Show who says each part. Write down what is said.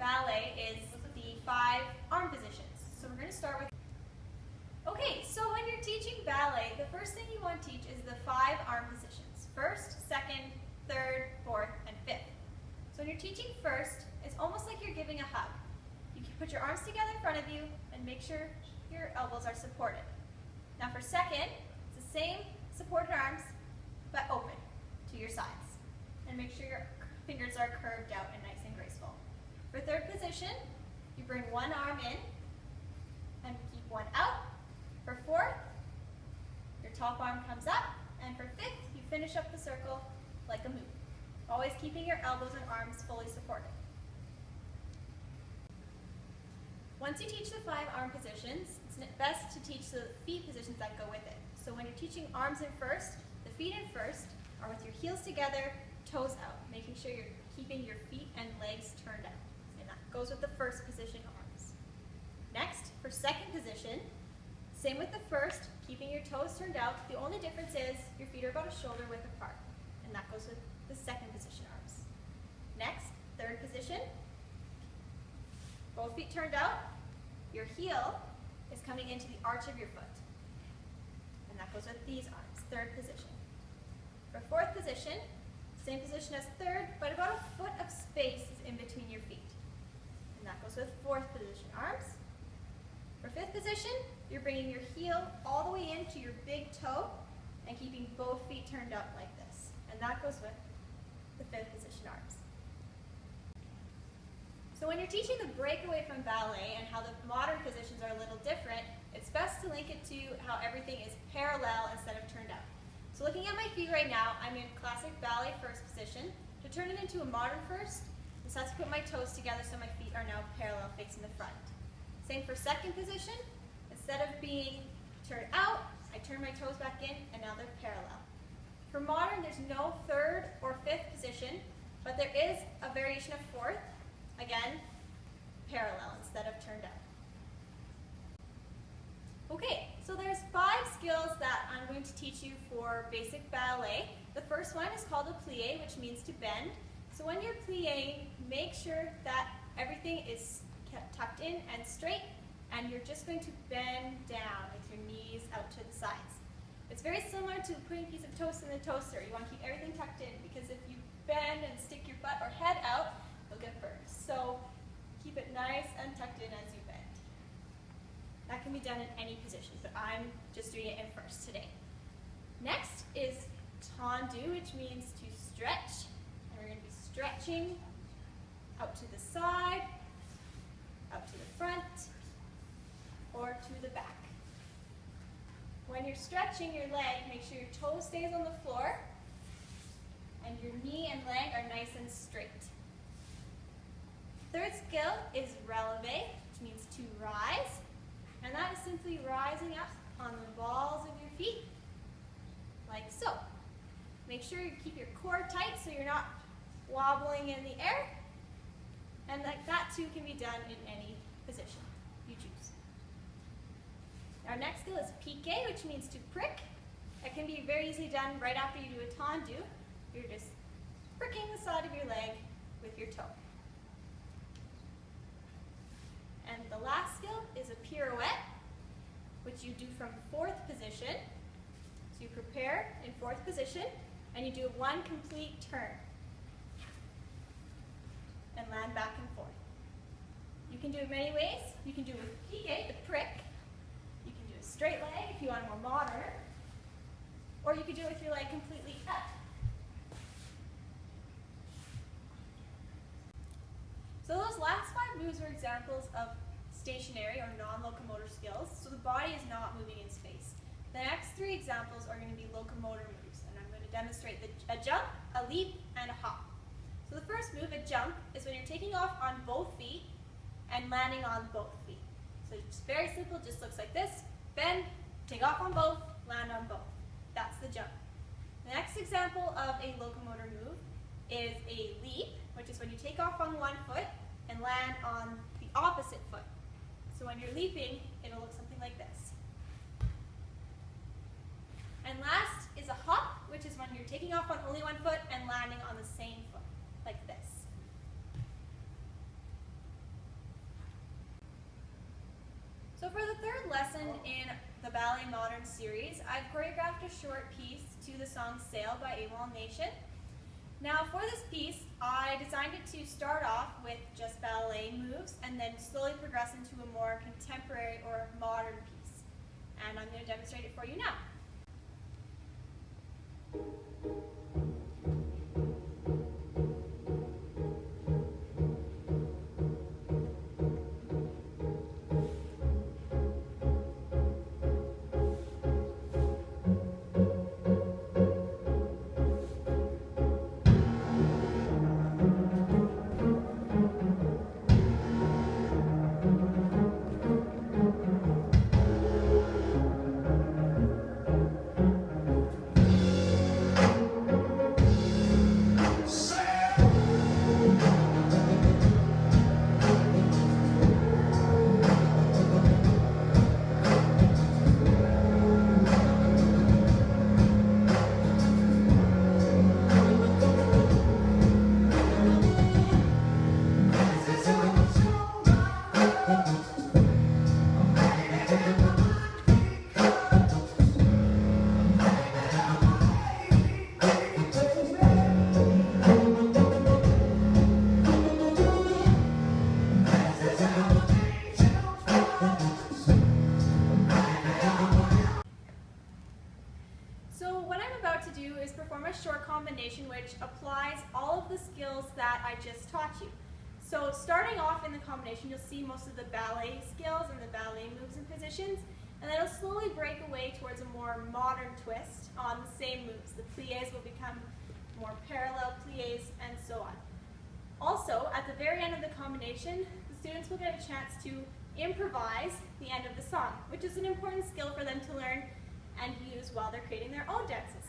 Speaker 1: ballet is the 5 arm positions. So we're going to start with... Okay, so when you're teaching ballet, the first thing you want to teach is the 5 arm positions. First, second, third, fourth, and fifth. So when you're teaching first, it's almost like you're giving a hug. You can put your arms together in front of you and make sure your elbows are supported. Now for second, it's the same supported arms, but open to your sides. And make sure your fingers are curved out and nice and graceful. For third position, you bring one arm in and keep one out. For fourth, your top arm comes up. And for fifth, you finish up the circle like a moon. Always keeping your elbows and arms fully supported. Once you teach the 5 arm positions, it's best to teach the feet positions that go with it. So when you're teaching arms in first, the feet in first are with your heels together, toes out, making sure you're keeping your feet and legs turned out. And that goes with the first position arms. Next, for second position, same with the first, keeping your toes turned out. The only difference is your feet are about a shoulder width apart. And that goes with the second position arms. Next, third position, both feet turned out. Your heel is coming into the arch of your foot. And that goes with these arms, third position. For fourth position, same position as third, but about a foot of space is in between your feet. And that goes with fourth position arms. For fifth position, you're bringing your heel all the way into your big toe and keeping both feet turned out like this. And that goes with the fifth position arms. So when you're teaching the breakaway from ballet and how the modern positions are a little different, it's best to link it to how everything is parallel instead of turned out. So looking at my feet right now, I'm in classic ballet first position. To turn it into a modern first, I just have to put my toes together so my feet are now parallel facing the front. Same for second position. Instead of being turned out, I turn my toes back in and now they're parallel. For modern, there's no third or fifth position, but there is a variation of fourth. Again, parallel instead of turned out. Okay, so there's 5 skills that I'm going to teach you for basic ballet. The first one is called a plie, which means to bend. So when you're plieing, make sure that everything is kept tucked in and straight, and you're just going to bend down with your knees out to the sides. It's very similar to putting a piece of toast in the toaster. You want to keep everything tucked in, because if you bend and stick your butt or head out, you'll get burned. So keep it nice and tucked in as you bend. That can be done in any position, but I'm just doing it in first today. Next is tendu, which means to stretch. And we're going to be stretching out to the side, up to the front, or to the back. When you're stretching your leg, make sure your toe stays on the floor and your knee and leg are nice and straight. Third skill is releve, which means to rise. And that is simply rising up on the balls of your feet, like so. Make sure you keep your core tight so you're not wobbling in the air. And like that too can be done in any position you choose. Our next skill is pique, which means to prick. It can be very easily done right after you do a tendu. You're just pricking the side of your leg with your toe. And the last skill is a pirouette, which you do from fourth position. So you prepare in fourth position, and you do one complete turn. And land back and forth. You can do it many ways. You can do it with pique, the prick. You can do a straight leg if you want more modern. Or you could do it with your leg completely up. So those last 5 moves are examples of stationary or non-locomotor skills, so the body is not moving in space. The next 3 examples are going to be locomotor moves, and I'm going to demonstrate a jump, a leap, and a hop. So the first move, a jump, is when you're taking off on both feet and landing on both feet. So it's very simple, just looks like this. Bend, take off on both, land on both. That's the jump. The next example of a locomotor move is a leap, which is when you take off on one foot and land on the opposite foot. So when you're leaping, it'll look something like this. And last is a hop, which is when you're taking off on only one foot and landing on the same foot, like this. lesson in the Ballet and Modern series, I've choreographed a short piece to the song Sail by AWOL Nation. Now for this piece, I designed it to start off with just ballet moves and then slowly progress into a more contemporary or modern piece. And I'm going to demonstrate it for you now. So what I'm about to do is perform a short combination which applies all of the skills that I just taught you. So starting off in the combination, you'll see most of the ballet skills and the ballet moves and positions, and then it'll slowly break away towards a more modern twist on the same moves. The pliés will become more parallel pliés and so on. Also, at the very end of the combination, the students will get a chance to improvise the end of the song, which is an important skill for them to learn and use while they're creating their own dances.